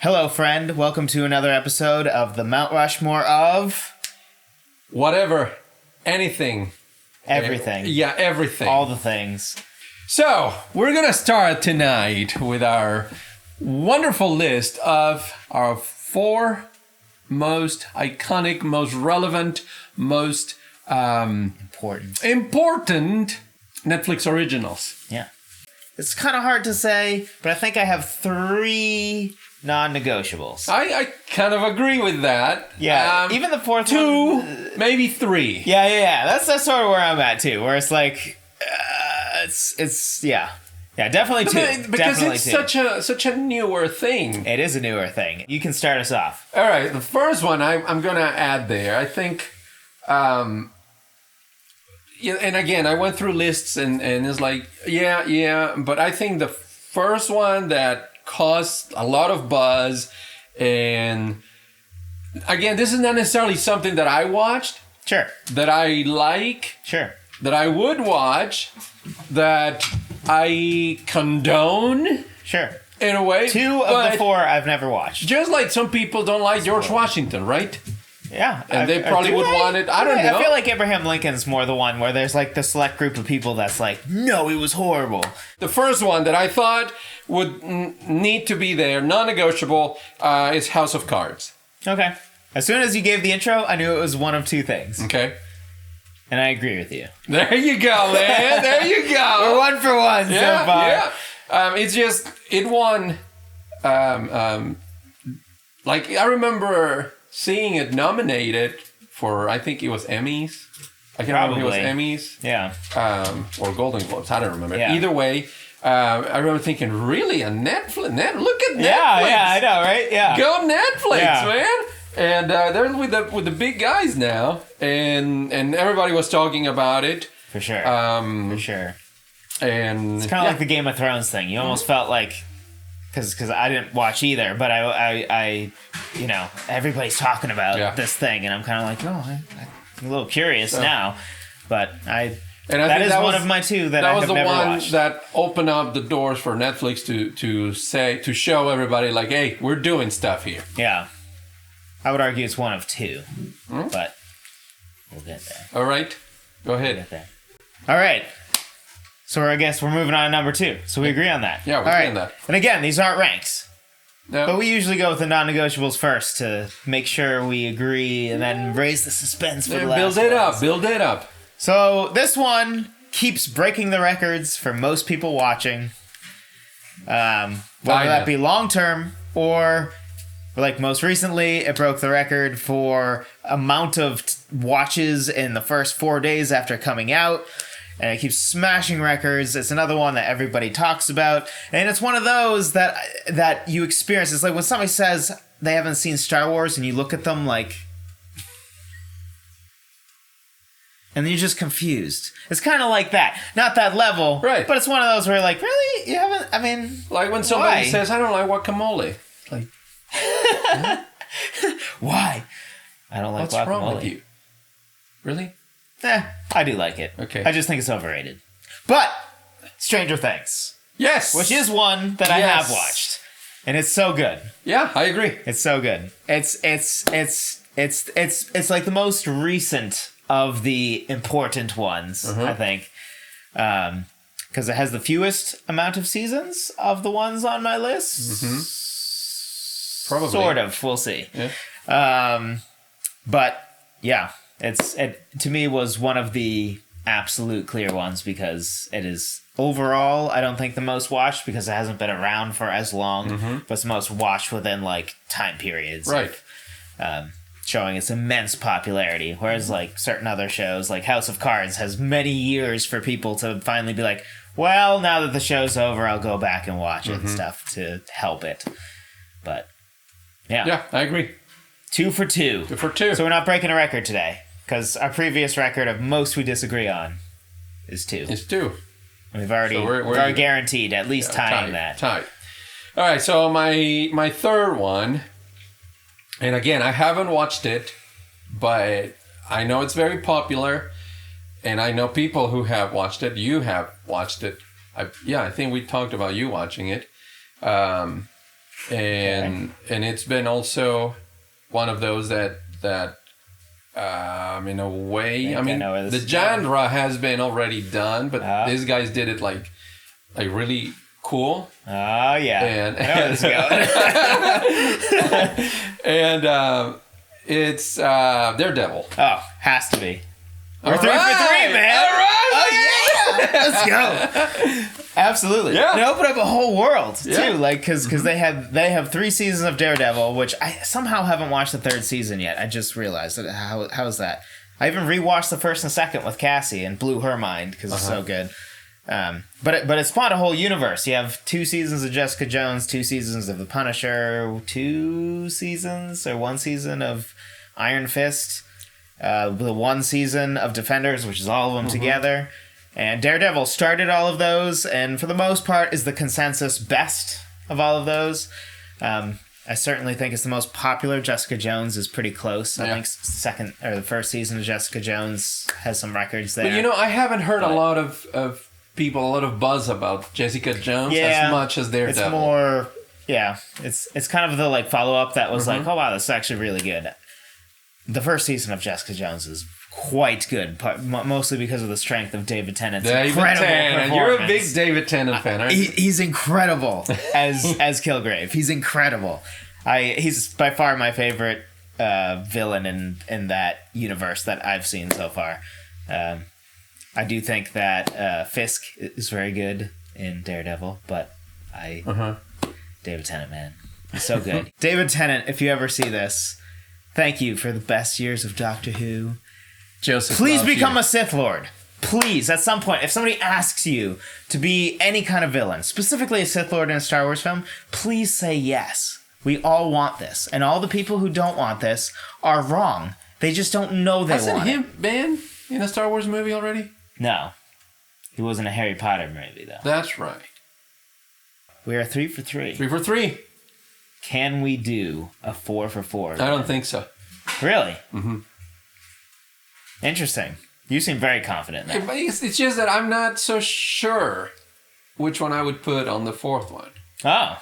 Hello, friend. Welcome to another episode of the Mount Rushmore of... Whatever. Anything. Everything. Yeah, everything. All the things. So, we're going to start tonight with our wonderful list of our 4 most iconic, most relevant, most important Netflix originals. Yeah. It's kind of hard to say, but I think I have 3 non-negotiables. I kind of agree with that. Yeah, even the 4th 2, one... maybe 3. Yeah. That's sort of where I'm at, too, where it's like... Yeah, definitely 2. Because definitely it's such a newer thing. It is a newer thing. You can start us off. All right, the first one I'm going to add there. I think, and again, I went through lists and it's like, yeah, but I think the first one that caused a lot of buzz, and again, this is not necessarily something that I watched. Sure. That I like. Sure. That I would watch. That I condone. Sure. In a way. 2 of the 4 I've never watched. Just like some people don't like George Washington, right? Yeah. And they probably would want it. I don't know. I feel like Abraham Lincoln's more the one where there's like the select group of people that's like, no, he was horrible. The first one that I thought would need to be there, non-negotiable, is House of Cards. Okay. As soon as you gave the intro, I knew it was one of 2 things. Okay. And I agree with you. There you go, man. There you go. We're 1 for 1 so far. Yeah. It's just, it won, like, I remember seeing it nominated for, I think it was Emmys. I can't remember if it was Emmys. Yeah. Or Golden Globes. I don't remember. Yeah. Either way, I remember thinking, really, a Netflix? Look at Netflix. Yeah, I know, right? Yeah. Go Netflix, man. And they're with the big guys now, and everybody was talking about it. For sure. For sure. And it's kind of like the Game of Thrones thing. You almost felt like, because I didn't watch either, but I everybody's talking about this thing, and I'm kind of like, I'm a little curious now, but that is one of my 2 that I have never watched. That was the one that opened up the doors for Netflix to show everybody, like, hey, we're doing stuff here. Yeah. I would argue it's one of 2, but we'll get there. All right. Go ahead. We'll get there. All right. So I guess we're moving on to number 2. So we agree on that. Yeah, we agree on that. And again, these aren't ranks. No. But we usually go with the non-negotiables first to make sure we agree and then raise the suspense for the last Build it up. So this one keeps breaking the records for most people watching. Whether that be long-term or... Like most recently, it broke the record for amount of watches in the first 4 days after coming out. And it keeps smashing records. It's another one that everybody talks about. And it's one of those that you experience. It's like when somebody says they haven't seen Star Wars and you look at them like... And then you're just confused. It's kind of like that. Not that level. Right. But it's one of those where you're like, really? You haven't... I mean... Like when somebody says, I don't like guacamole. Like... Why? I don't like What's guacamole. wrong with you? Really? I do like it. Okay. I just think it's overrated. But Stranger Things. Yes. Which is one that I have watched. And it's so good. Yeah, I agree. It's so good. It's like the most recent of the important ones, I think. Because it has the fewest amount of seasons of the ones on my list. Probably. Sort of. We'll see. Yeah. But yeah, it to me was one of the absolute clear ones because it is overall, I don't think the most watched because it hasn't been around for as long, but it's the most watched within like time periods. Right. Showing its immense popularity. Whereas like certain other shows like House of Cards has many years for people to finally be like, well, now that the show's over, I'll go back and watch it and stuff to help it. But yeah, I agree. 2 for 2. 2 for 2. So we're not breaking a record today because our previous record of most we disagree on is 2. It's 2. And we've already guaranteed at least tying that. Tied. All right. So my third one, and again, I haven't watched it, but I know it's very popular, and I know people who have watched it. You have watched it. I think we talked about you watching it. and it's been also one of those that in a way, I mean, the genre has been already done, but these guys did it like really cool. Oh yeah, and I know where this is going. and it's Daredevil. Oh, has to be. We're All 3 for 3, right. man. All right. Oh yeah, let's go. Absolutely. Yeah. They open up a whole world too, Yeah. like because they have 3 seasons of Daredevil, which I somehow haven't watched the 3rd season yet. I just realized that. How is that? I even rewatched the 1st and 2nd with Cassie and blew her mind because it's so good. But it spawned a whole universe. You have 2 seasons of Jessica Jones, 2 seasons of The Punisher, 2 seasons or 1 season of Iron Fist, the 1 season of Defenders, which is all of them together. And Daredevil started all of those, and for the most part is the consensus best of all of those. I certainly think it's the most popular. Jessica Jones is pretty close. I think the 1st season of Jessica Jones has some records there. But I haven't heard a lot of people, a lot of buzz about Jessica Jones as much as Daredevil. It's more, it's kind of the like follow up that was like, oh wow, this is actually really good. The 1st season of Jessica Jones is quite good, mostly because of the strength of David Tennant's incredible performance. You're a big David Tennant fan, aren't you? He's incredible as Kilgrave. He's incredible. He's by far my favorite villain in that universe that I've seen so far. I do think that Fisk is very good in Daredevil, but David Tennant, man, he's so good. David Tennant, if you ever see this, thank you for the best years of Doctor Who. Joseph, please become a Sith Lord. Please, at some point, if somebody asks you to be any kind of villain, specifically a Sith Lord in a Star Wars film, please say yes. We all want this. And all the people who don't want this are wrong. They just don't know they want it. Hasn't him been in a Star Wars movie already? No. He wasn't a Harry Potter movie, though. That's right. We are 3 for 3. 3 for 3. Can we do a 4 for 4? I don't think so. Really? Mm-hmm. Interesting. You seem very confident now. It's just that I'm not so sure which one I would put on the 4th one. Oh,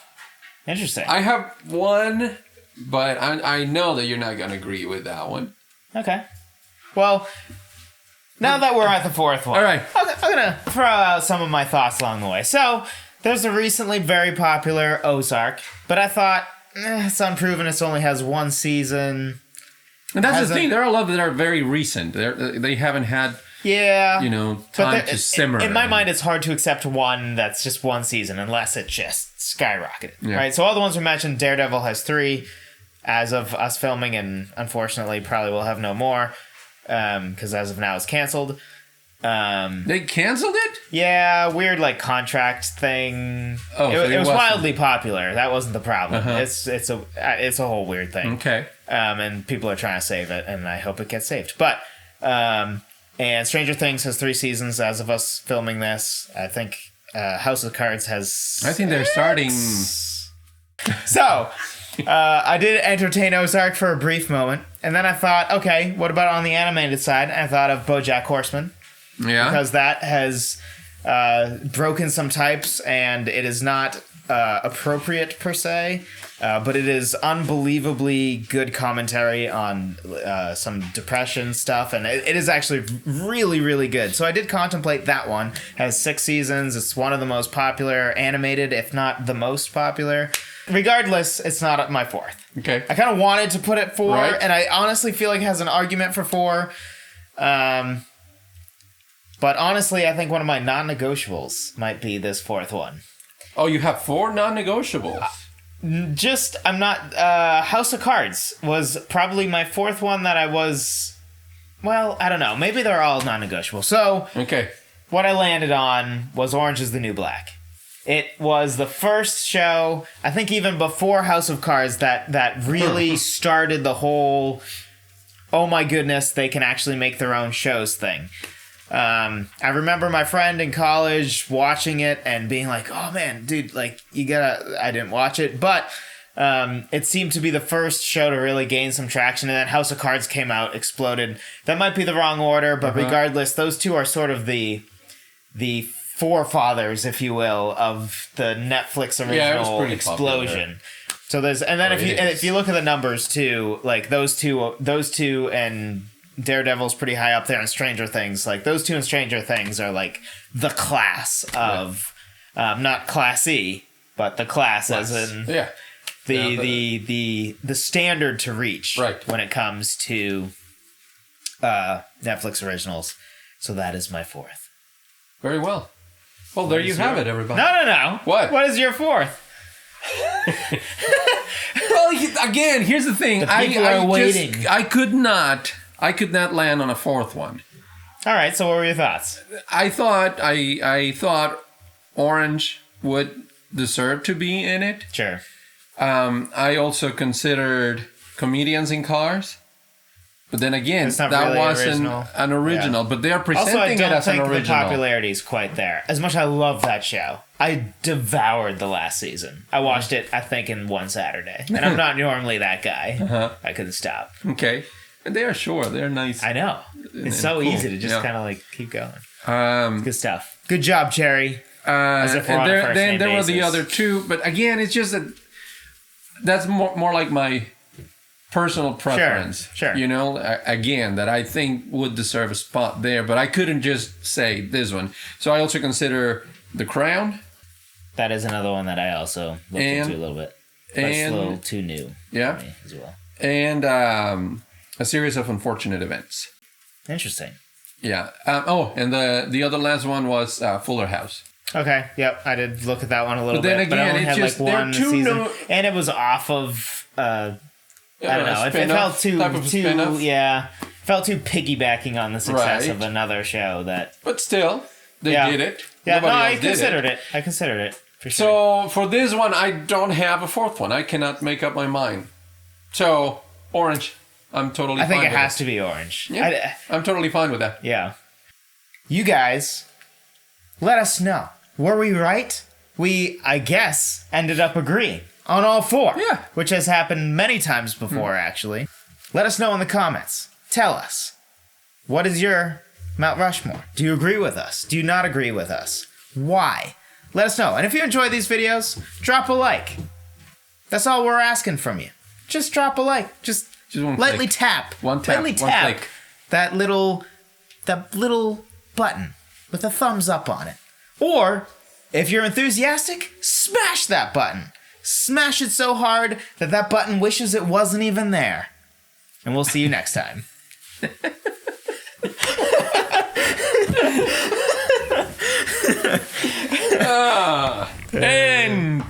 interesting. I have one, but I know that you're not going to agree with that one. Okay. Well, now that we're at the 4th one, all right, I'm going to throw out some of my thoughts along the way. So, there's the recently very popular Ozark, but I thought, it's unproven. It only has 1 season. And that's the thing. There are a lot that are very recent. They haven't had, time to simmer. In my mind, it's hard to accept one that's just 1 season unless it just skyrocketed. Yeah. Right? So all the ones we mentioned, Daredevil has 3 as of us filming, and unfortunately probably will have no more because as of now it's canceled. They canceled it? Yeah, weird like contract thing. Oh, it was wildly popular. That wasn't the problem. Uh-huh. It's a whole weird thing. Okay. And people are trying to save it, and I hope it gets saved. But and Stranger Things has 3 seasons as of us filming this. I think House of Cards has. I think they're starting. So I did entertain Ozark for a brief moment, and then I thought, okay, what about on the animated side? And I thought of BoJack Horseman. Yeah. Because that has broken some types, and it is not appropriate per se, but it is unbelievably good commentary on some depression stuff, and it is actually really, really good. So I did contemplate that one. It has 6 seasons. It's one of the most popular animated, if not the most popular. Regardless, it's not my 4th. Okay. I kind of wanted to put it 4, right. And I honestly feel like it has an argument for 4. But honestly, I think one of my non-negotiables might be this 4th one. Oh, you have 4 non-negotiables? I'm not... House of Cards was probably my 4th one that I was... Well, I don't know. Maybe they're all non-negotiable. So, okay. What I landed on was Orange is the New Black. It was the first show, I think even before House of Cards, that really started the whole, oh my goodness, they can actually make their own shows thing. I remember my friend in college watching it and being like, oh man, dude, like, I didn't watch it, but it seemed to be the first show to really gain some traction, and then House of Cards came out, exploded. That might be the wrong order, but regardless, those two are sort of the forefathers, if you will, of the Netflix original explosion. So there's, and then if you look at the numbers too, like those two and Daredevil's pretty high up there, and Stranger Things, like those two and Stranger Things are like the class of, not classy, but the class as in the standard to reach when it comes to Netflix originals. So that is my fourth. Very well. Well, there you have it, everybody. No. What is your fourth? Well, again, here's the thing. People are waiting. I could not land on a fourth one. All right. So what were your thoughts? I thought Orange would deserve to be in it. Sure. I also considered Comedians in Cars. But then again, that really wasn't an original. Yeah. But they are presenting it as an original. I don't think the popularity is quite there. As much as I love that show, I devoured the last season. I watched it, I think, in one Saturday. And I'm not normally that guy. I couldn't stop. Okay. And they are short. They're nice. I know. It's so cool. Easy to just kind of like keep going. Good stuff. Good job, Cherry. As if we're on a then there were the other two. But again, it's just that that's more like my personal preference. Sure. You know, again, that I think would deserve a spot there. But I couldn't just say this one. So I also consider The Crown. That is another one that I also looked into a little bit. But it's a little too new for me as well. And A Series of Unfortunate Events. Interesting. Yeah. And the other last one was Fuller House. Okay. Yep. I did look at that one a little bit. Then again, but I only had like one season. And it was off of... I don't know. It felt too felt too piggybacking on the success of another show. But still, they did it. Yeah, I considered it. I considered it for sure. So for this one, I don't have a fourth one. I cannot make up my mind. So Orange, I'm totally. I think it has to be Orange. Yeah, I'm totally fine with that. Yeah. You guys, let us know. Were we right? We, I guess, ended up agreeing on all four. Yeah. Which has happened many times before, actually. Let us know in the comments. Tell us. What is your Mount Rushmore? Do you agree with us? Do you not agree with us? Why? Let us know. And if you enjoy these videos, drop a like. That's all we're asking from you. Just drop a like. Just lightly tap. Lightly tap click. That little button with a thumbs up on it. Or, if you're enthusiastic, smash that button. Smash it so hard that button wishes it wasn't even there. And we'll see you next time. And